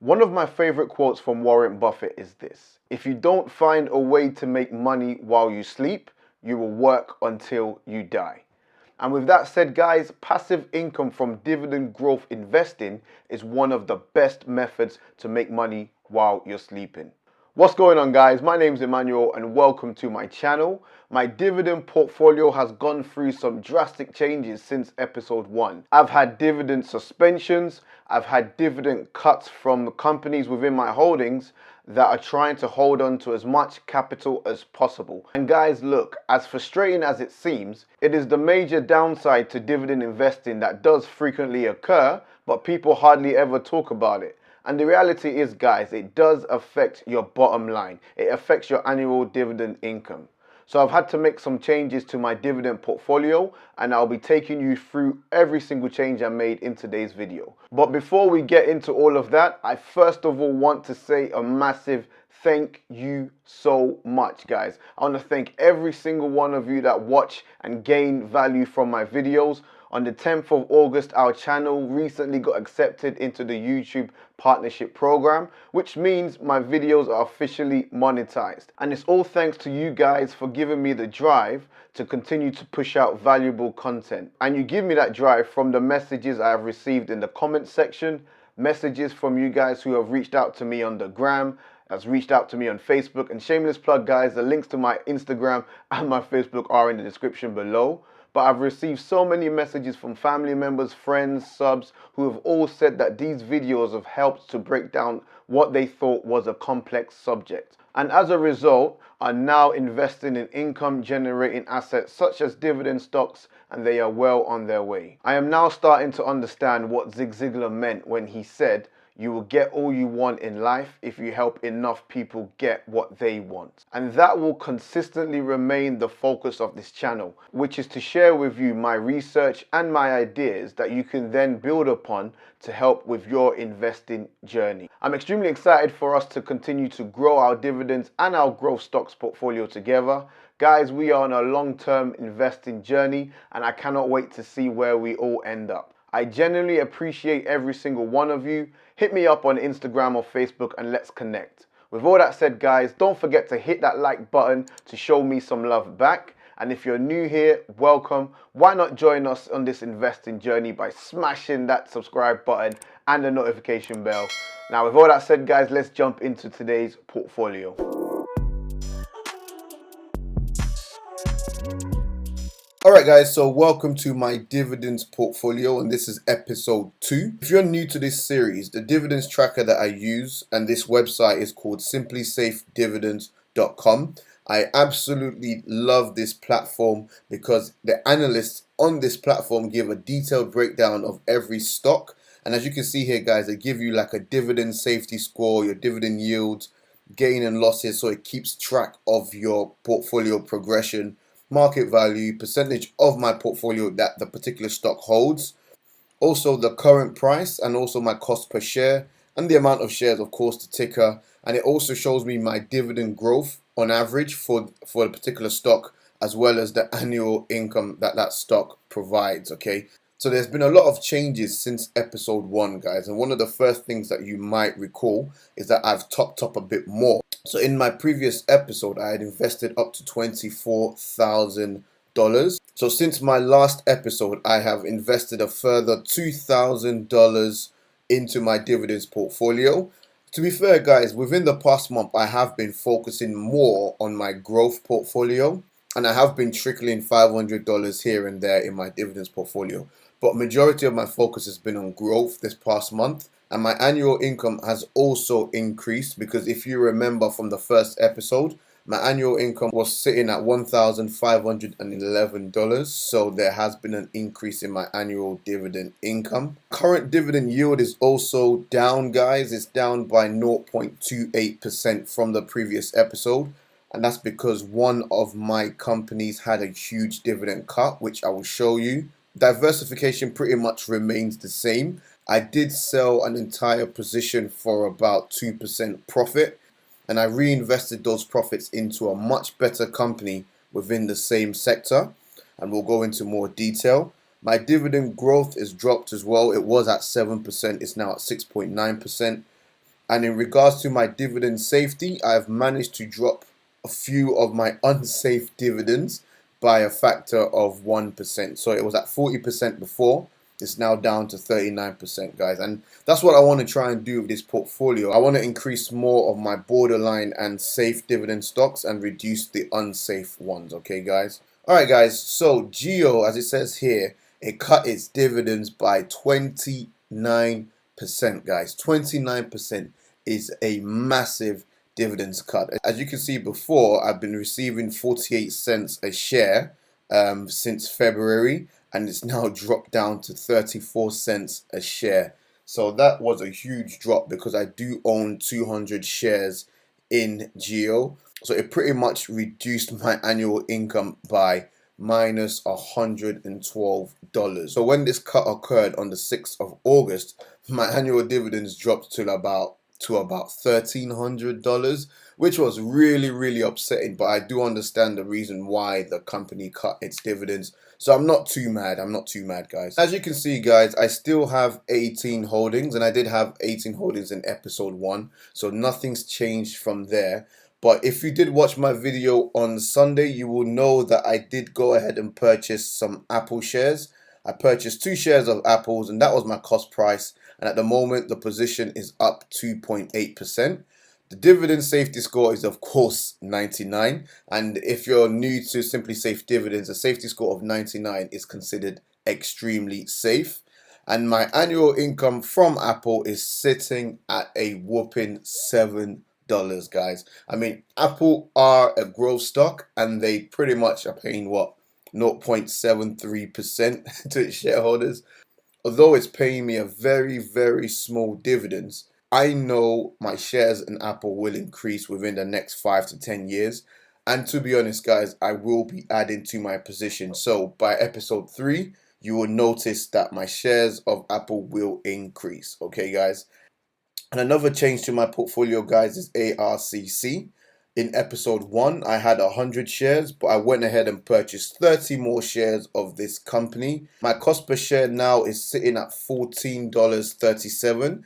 One of my favorite quotes from Warren Buffett is this: if you don't find a way to make money while you sleep, you will work until you die. And with that said, guys, passive income from dividend growth investing is one of the best methods to make money while you're sleeping. What's going on, guys? My name's Emmanuel and welcome to my channel. My dividend portfolio has gone through some drastic changes since episode 1. I've had dividend suspensions, I've had dividend cuts from companies within my holdings that are trying to hold on to as much capital as possible. And guys, look, as frustrating as it seems, it is the major downside to dividend investing that does frequently occur, but people hardly ever talk about it. And the reality is, guys, it does affect your bottom line. It affects your annual dividend income. So I've had to make some changes to my dividend portfolio, and I'll be taking you through every single change I made in today's video. But before we get into all of that, I first of all want to say a massive thank you so much, guys. I want to thank every single one of you that watch and gain value from my videos. On the 10th of August, our channel recently got accepted into the YouTube partnership program, which means my videos are officially monetized. And it's all thanks to you guys for giving me the drive to continue to push out valuable content. And you give me that drive from the messages I have received in the comment section, messages from you guys who have reached out to me on the gram, that's reached out to me on Facebook. And shameless plug, guys, the links to my Instagram and my Facebook are in the description below. But I've received so many messages from family members, friends, subs, who have all said that these videos have helped to break down what they thought was a complex subject. And as a result, are now investing in income generating assets such as dividend stocks, and they are well on their way. I am now starting to understand what Zig Ziglar meant when he said, "You will get all you want in life if you help enough people get what they want." And that will consistently remain the focus of this channel, which is to share with you my research and my ideas that you can then build upon to help with your investing journey. I'm extremely excited for us to continue to grow our dividends and our growth stocks portfolio together. Guys, we are on a long-term investing journey and I cannot wait to see where we all end up. I genuinely appreciate every single one of you. Hit me up on Instagram or Facebook and let's connect. With all that said, guys, don't forget to hit that like button to show me some love back. And if you're new here, welcome. Why not join us on this investing journey by smashing that subscribe button and the notification bell. Now, with all that said, guys, let's jump into today's portfolio. Alright guys, so welcome to my dividends portfolio, and this is episode 2. If you're new to this series, the dividends tracker that I use and this website is called simplysafedividends.com. I absolutely love this platform because the analysts on this platform give a detailed breakdown of every stock. And as you can see here, guys, they give you like a dividend safety score, your dividend yields, gain and losses, so it keeps track of your portfolio progression, market value, percentage of my portfolio that the particular stock holds, also the current price and also my cost per share and the amount of shares, of course, the ticker. And it also shows me my dividend growth on average for a particular stock, as well as the annual income that that stock provides. Okay, so there's been a lot of changes since episode 1, guys, and one of the first things that you might recall is that I've topped up a bit more. So in my previous episode, I had invested up to $24,000. So since my last episode, I have invested a further $2,000 into my dividends portfolio. To be fair, guys, within the past month, I have been focusing more on my growth portfolio, and I have been trickling $500 here and there in my dividends portfolio. But majority of my focus has been on growth this past month. And my annual income has also increased because if you remember from the first episode, my annual income was sitting at $1,511. So there has been an increase in my annual dividend income. Current dividend yield is also down, guys. It's down by 0.28% from the previous episode. And that's because one of my companies had a huge dividend cut, which I will show you. Diversification pretty much remains the same. I did sell an entire position for about 2% profit, and I reinvested those profits into a much better company within the same sector, and we'll go into more detail. My dividend growth is dropped as well. It was at 7%, it's now at 6.9%. And in regards to my dividend safety, I've managed to drop a few of my unsafe dividends by a factor of 1%. So it was at 40% before. It's now down to 39%, guys. And that's what I want to try and do with this portfolio. I want to increase more of my borderline and safe dividend stocks and reduce the unsafe ones, okay, guys? All right, guys. So Geo, as it says here, it cut its dividends by 29%, guys. 29% is a massive dividends cut. As you can see before, I've been receiving 48 cents a share since February, and it's now dropped down to 34 cents a share. So that was a huge drop because I do own 200 shares in Geo. So it pretty much reduced my annual income by minus $112. So when this cut occurred on the 6th of August, my annual dividends dropped to about $1,300, which was really upsetting. But I do understand the reason why the company cut its dividends, so I'm not too mad. Guys. As you can see, guys, I still have 18 holdings, and I did have 18 holdings in episode 1, so nothing's changed from there. But if you did watch my video on Sunday, you will know that I did go ahead and purchase some Apple shares. I purchased 2 shares of Apples, and that was my cost price. And at the moment, the position is up 2.8%. The dividend safety score is, of course, 99. And if you're new to Simply Safe Dividends, a safety score of 99 is considered extremely safe. And my annual income from Apple is sitting at a whopping $7, guys. I mean, Apple are a growth stock, and they pretty much are paying what? 0.73% to its shareholders. Although it's paying me a very small dividends, I know my shares in Apple will increase within the next 5 to 10 years. And to be honest, guys, I will be adding to my position. So by episode 3, you will notice that my shares of Apple will increase. Okay, guys. And another change to my portfolio, guys, is ARCC. In episode 1, I had 100 shares, but I went ahead and purchased 30 more shares of this company. My cost per share now is sitting at $14.37.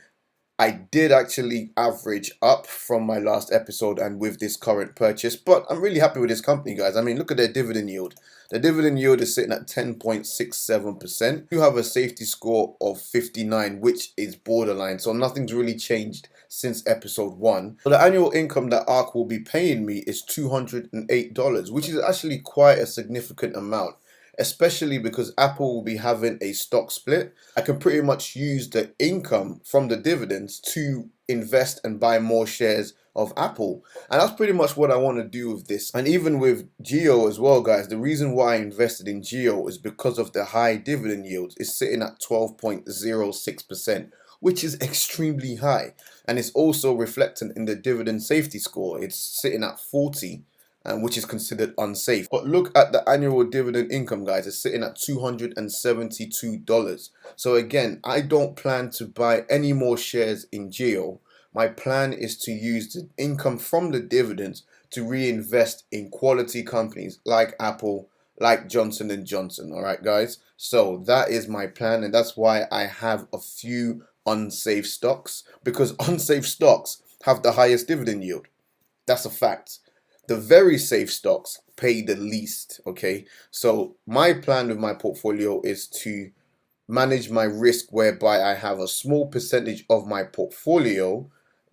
I did actually average up from my last episode and with this current purchase, but I'm really happy with this company, guys. I mean, look at their dividend yield. The dividend yield is sitting at 10.67%. You have a safety score of 59, which is borderline, so nothing's really changed since episode 1. So the annual income that ARC will be paying me is $208, which is actually quite a significant amount, especially because Apple will be having a stock split. I can pretty much use the income from the dividends to invest and buy more shares of Apple. And that's pretty much what I want to do with this. And even with Geo as well, guys, the reason why I invested in Geo is because of the high dividend yields. It's sitting at 12.06%, which is extremely high. And it's also reflected in the dividend safety score. It's sitting at 40, which is considered unsafe. But look at the annual dividend income, guys. It's sitting at $272. So again, I don't plan to buy any more shares in Geo. My plan is to use the income from the dividends to reinvest in quality companies like Apple, like Johnson & Johnson. All right, guys. So that is my plan, and that's why I have a few unsafe stocks, because unsafe stocks have the highest dividend yield. That's a fact. The very safe stocks pay the least, okay? So my plan with my portfolio is to manage my risk whereby I have a small percentage of my portfolio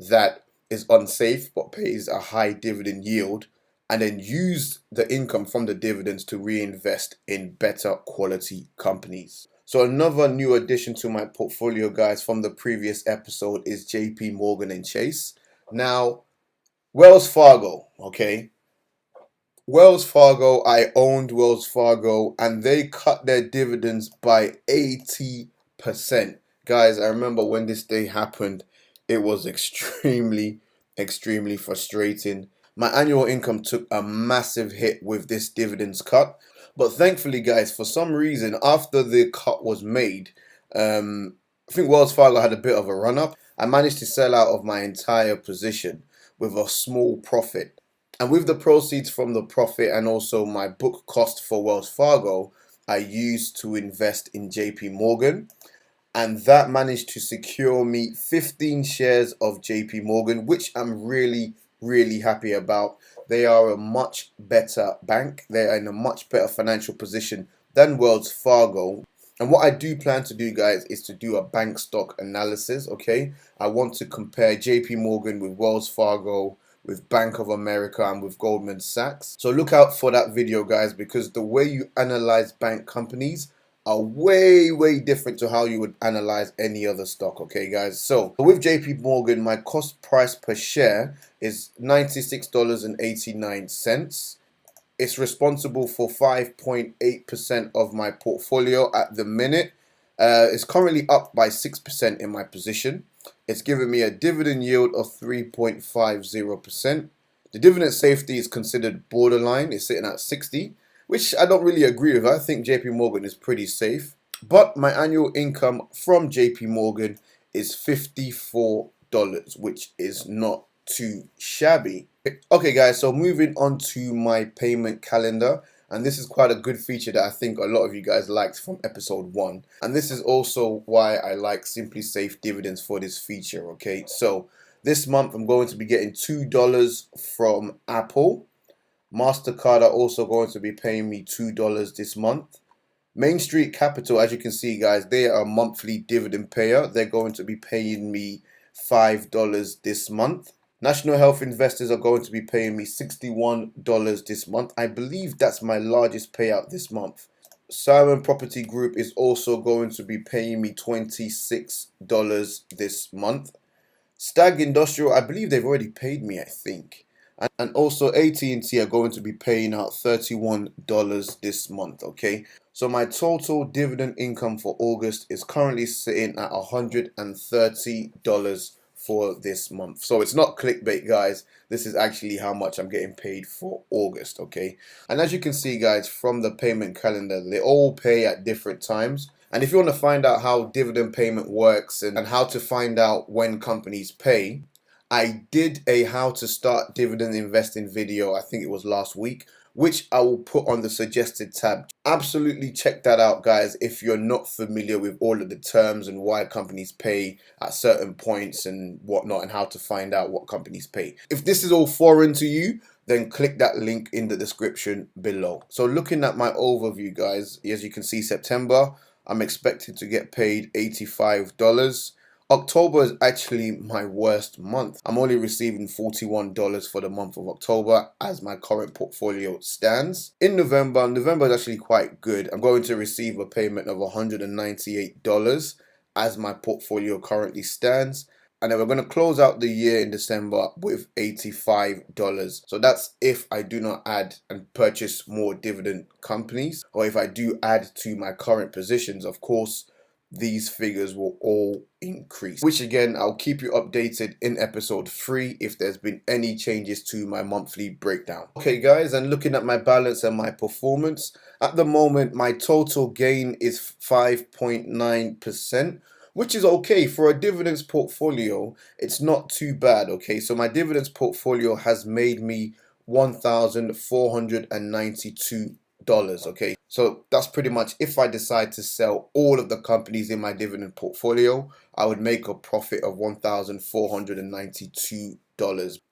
that is unsafe but pays a high dividend yield, and then use the income from the dividends to reinvest in better quality companies. So another new addition to my portfolio, guys, from the previous episode is JP Morgan and Chase. Now, Wells Fargo, okay? Wells Fargo, I owned Wells Fargo, and they cut their dividends by 80%. Guys, I remember when this day happened, it was extremely frustrating. My annual income took a massive hit with this dividends cut. But thankfully, guys, for some reason, after the cut was made, I think Wells Fargo had a bit of a run up. I managed to sell out of my entire position with a small profit. And with the proceeds from the profit and also my book cost for Wells Fargo, I used to invest in JP Morgan. and that managed to secure me 15 shares of JP Morgan, which I'm really, really happy about. They are a much better bank. They're in a much better financial position than Wells Fargo. And what I do plan to do, guys, is to do a bank stock analysis, okay? I want to compare JP Morgan with Wells Fargo, with Bank of America, and with Goldman Sachs. So look out for that video, guys, because the way you analyze bank companies are way different to how you would analyze any other stock, okay, guys? So with JP Morgan, my cost price per share is $96.89. It's responsible for 5.8% of my portfolio at the minute. It's currently up by 6% in my position. It's giving me a dividend yield of 3.50%. The dividend safety is considered borderline. It's sitting at 60, which I don't really agree with. I think JP Morgan is pretty safe. But my annual income from JP Morgan is $54, which is not too shabby. Okay, guys, so moving on to my payment calendar, and this is quite a good feature that I think a lot of you guys liked from episode 1, and this is also why I like Simply Safe Dividends for this feature. Okay, so this month I'm going to be getting $2 from Apple. MasterCard are also going to be paying me $2 this month. Main Street Capital, as you can see, guys, they are a monthly dividend payer. They're going to be paying me $5 this month. National Health Investors are going to be paying me $61 this month. I believe that's my largest payout this month. Simon Property Group is also going to be paying me $26 this month. Stag Industrial, I believe they've already paid me, I think. And also AT&T are going to be paying out $31 this month, okay? So my total dividend income for August is currently sitting at $130 for this month. So it's not clickbait, guys. This is actually how much I'm getting paid for August, okay? And as you can see, guys, from the payment calendar, they all pay at different times. And if you want to find out how dividend payment works and how to find out when companies pay, I did a how to start dividend investing video, I think it was last week, which I will put on the suggested tab. Absolutely check that out, guys, if you're not familiar with all of the terms and why companies pay at certain points and whatnot, and how to find out what companies pay. If this is all foreign to you, then click that link in the description below. So looking at my overview, guys, as you can see, September, I'm expected to get paid $85. October is actually my worst month. I'm only receiving $41 for the month of October as my current portfolio stands. In November is actually quite good. I'm going to receive a payment of $198 as my portfolio currently stands. And then we're going to close out the year in December with $85. So that's if I do not add and purchase more dividend companies, or if I do add to my current positions. Of course, these figures will all increase, which again, I'll keep you updated in episode 3 if there's been any changes to my monthly breakdown. Okay, guys, and looking at my balance and my performance, at the moment, my total gain is 5.9%. which is okay for a dividends portfolio. It's not too bad, okay? So my dividends portfolio has made me $1,492, okay? So that's pretty much, if I decide to sell all of the companies in my dividend portfolio, I would make a profit of $1,492.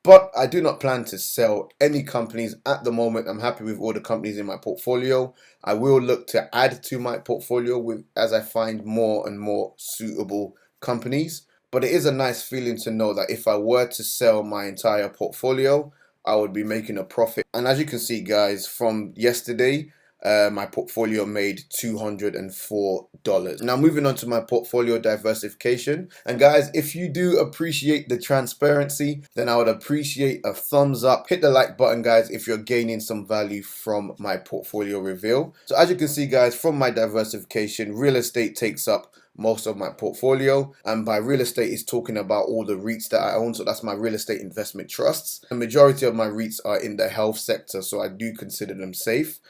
But I do not plan to sell any companies at the moment. I'm happy with all the companies in my portfolio. I will look to add to my portfolio as I find more and more suitable companies. But it is a nice feeling to know that if I were to sell my entire portfolio, I would be making a profit. And as you can see, guys, from yesterday, my portfolio made $204. Now moving on to my portfolio diversification. And guys, if you do appreciate the transparency, then I would appreciate a thumbs up. Hit the like button, guys, if you're gaining some value from my portfolio reveal. So as you can see, guys, from my diversification, real estate takes up most of my portfolio, and by real estate is talking about all the REITs that I own. So that's my real estate investment trusts. The majority of my REITs are in the health sector, so I do consider them safe.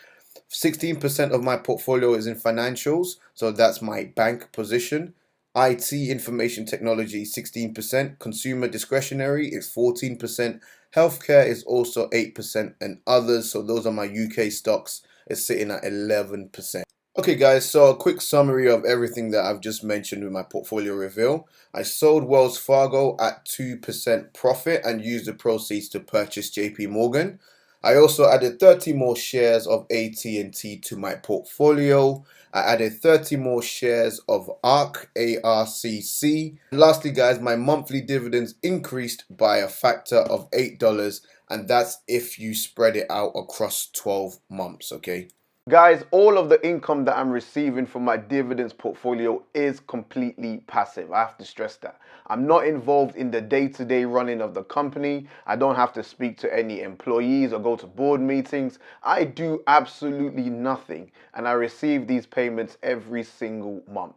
16% of my portfolio is in financials, so that's my bank position. IT, information technology, 16%. Consumer discretionary is 14%. Healthcare is also 8%, and others, so those are my UK stocks, is sitting at 11%. Okay, guys, so a quick summary of everything that I've just mentioned with my portfolio reveal. I sold Wells Fargo at 2% profit and used the proceeds to purchase JP Morgan. I also added 30 more shares of AT&T to my portfolio. I added 30 more shares of ARC, ARCC. Lastly, guys, my monthly dividends increased by a factor of $8, and that's if you spread it out across 12 months, okay? Guys, all of the income that I'm receiving from my dividends portfolio is completely passive. I have to stress that. I'm not involved in the day-to-day running of the company. I don't have to speak to any employees or go to board meetings. I do absolutely nothing, and I receive these payments every single month.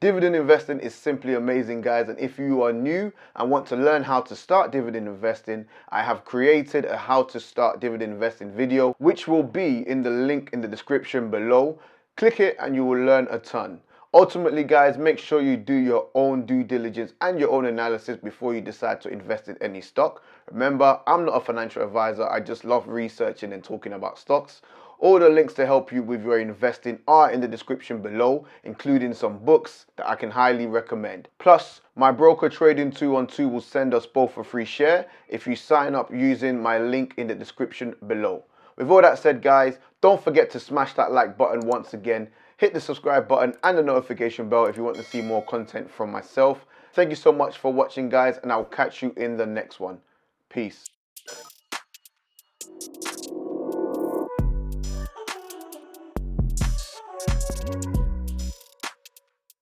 Dividend investing is simply amazing, guys, and if you are new and want to learn how to start dividend investing, I have created a how to start dividend investing video, which will be in the link in the description below. Click it and you will learn a ton. Ultimately, guys, make sure you do your own due diligence and your own analysis before you decide to invest in any stock. Remember, I'm not a financial advisor. I just love researching and talking about stocks. All the links to help you with your investing are in the description below, including some books that I can highly recommend. Plus, my broker Trading 212 will send us both a free share if you sign up using my link in the description below. With all that said, guys, don't forget to smash that like button once again. Hit the subscribe button and the notification bell if you want to see more content from myself. Thank you so much for watching, guys, and I'll catch you in the next one. Peace.